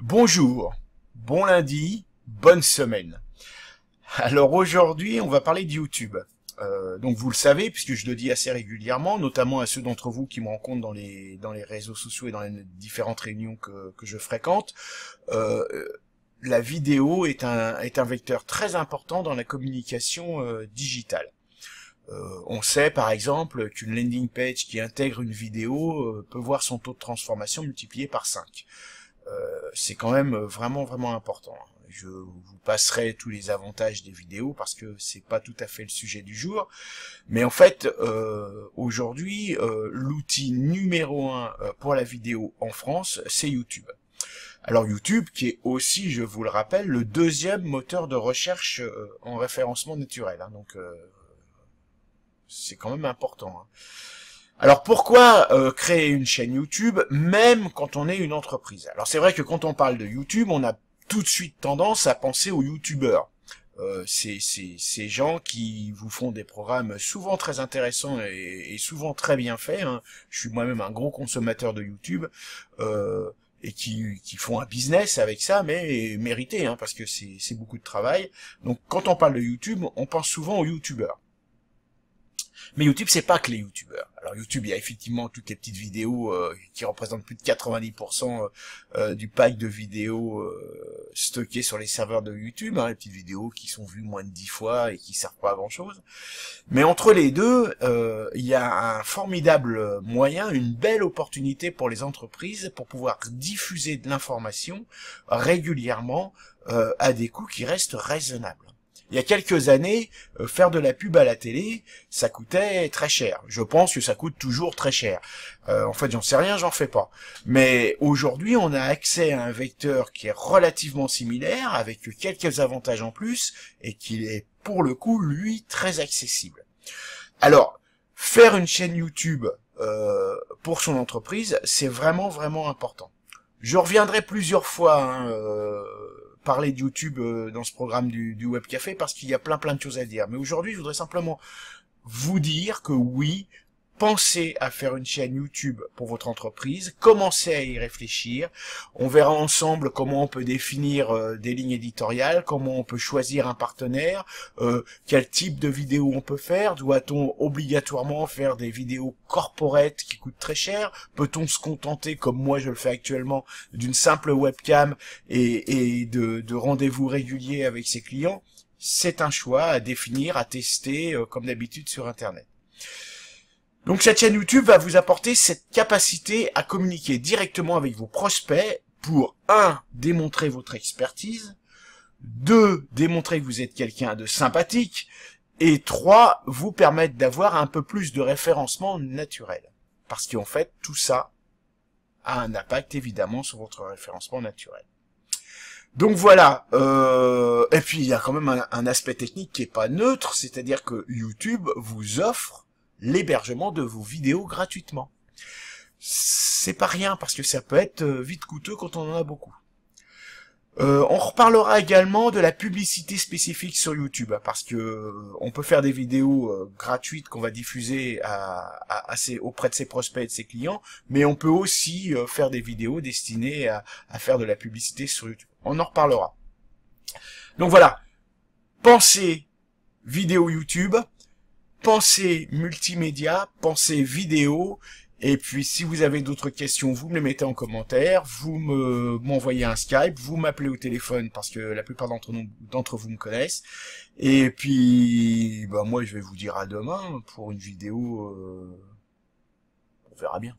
Bonjour, bon lundi, bonne semaine. Alors aujourd'hui, on va parler de YouTube. Donc vous le savez, puisque je le dis assez régulièrement, notamment à ceux d'entre vous qui me rencontrent dans les réseaux sociaux et dans les différentes réunions que je fréquente, euh, la vidéo est un vecteur très important dans la communication digitale. On sait par exemple qu'une landing page qui intègre une vidéo peut voir son taux de transformation multiplié par 5. C'est quand même vraiment important. Je vous passerai tous les avantages des vidéos parce que c'est pas tout à fait le sujet du jour. Mais en fait, aujourd'hui, l'outil numéro un pour la vidéo en France, c'est YouTube. Alors YouTube, qui est aussi, je vous le rappelle, le deuxième moteur de recherche en référencement naturel. Donc c'est quand même important. Alors pourquoi créer une chaîne YouTube même quand on est une entreprise? Alors c'est vrai que quand on parle de YouTube, on a tout de suite tendance à penser aux YouTubeurs. Ces gens qui vous font des programmes souvent très intéressants et souvent très bien faits. Je suis moi-même un gros consommateur de YouTube et qui font un business avec ça, mais mérité, parce que c'est beaucoup de travail. Donc quand on parle de YouTube, on pense souvent aux YouTubeurs. Mais YouTube, c'est pas que les YouTubeurs. Alors YouTube, il y a effectivement toutes les petites vidéos qui représentent plus de 90% du pack de vidéos stockées sur les serveurs de YouTube, les petites vidéos qui sont vues moins de 10 fois et qui servent pas à grand chose. Mais entre les deux, il y a un formidable moyen, une belle opportunité pour les entreprises pour pouvoir diffuser de l'information régulièrement à des coûts qui restent raisonnables. Il y a quelques années, faire de la pub à la télé, ça coûtait très cher. Je pense que ça coûte toujours très cher. En fait, j'en sais rien, j'en fais pas. Mais aujourd'hui, on a accès à un vecteur qui est relativement similaire, avec quelques avantages en plus, et qui est, pour le coup, lui, très accessible. Alors, faire une chaîne YouTube pour son entreprise, c'est vraiment important. Je reviendrai plusieurs fois, parler de YouTube dans ce programme du Web Café parce qu'il y a plein de choses à dire. Mais aujourd'hui, je voudrais simplement vous dire que oui, pensez à faire une chaîne YouTube pour votre entreprise, commencez à y réfléchir. On verra ensemble comment on peut définir des lignes éditoriales, comment on peut choisir un partenaire, quel type de vidéo on peut faire. Doit-on obligatoirement faire des vidéos corporate qui coûtent très cher? Peut-on se contenter, comme moi je le fais actuellement, d'une simple webcam et de rendez-vous réguliers avec ses clients? C'est un choix à définir, à tester, comme d'habitude sur Internet. Donc cette chaîne YouTube va vous apporter cette capacité à communiquer directement avec vos prospects pour 1. Démontrer votre expertise, 2. Démontrer que vous êtes quelqu'un de sympathique, et 3. Vous permettre d'avoir un peu plus de référencement naturel. Parce qu'en fait, tout ça a un impact évidemment sur votre référencement naturel. Donc voilà, et puis il y a quand même un aspect technique qui est pas neutre, c'est-à-dire que YouTube vous offre l'hébergement de vos vidéos gratuitement. C'est pas rien parce que ça peut être vite coûteux quand on en a beaucoup. On reparlera également de la publicité spécifique sur YouTube parce que on peut faire des vidéos gratuites qu'on va diffuser auprès de ses prospects et de ses clients, mais on peut aussi faire des vidéos destinées à faire de la publicité sur YouTube. On en reparlera. Donc voilà, pensez vidéo YouTube, pensez multimédia, pensez vidéo, et puis si vous avez d'autres questions, vous me les mettez en commentaire, vous m'envoyez un Skype, vous m'appelez au téléphone parce que la plupart d'entre vous me connaissent, et puis moi je vais vous dire à demain pour une vidéo, on verra bien.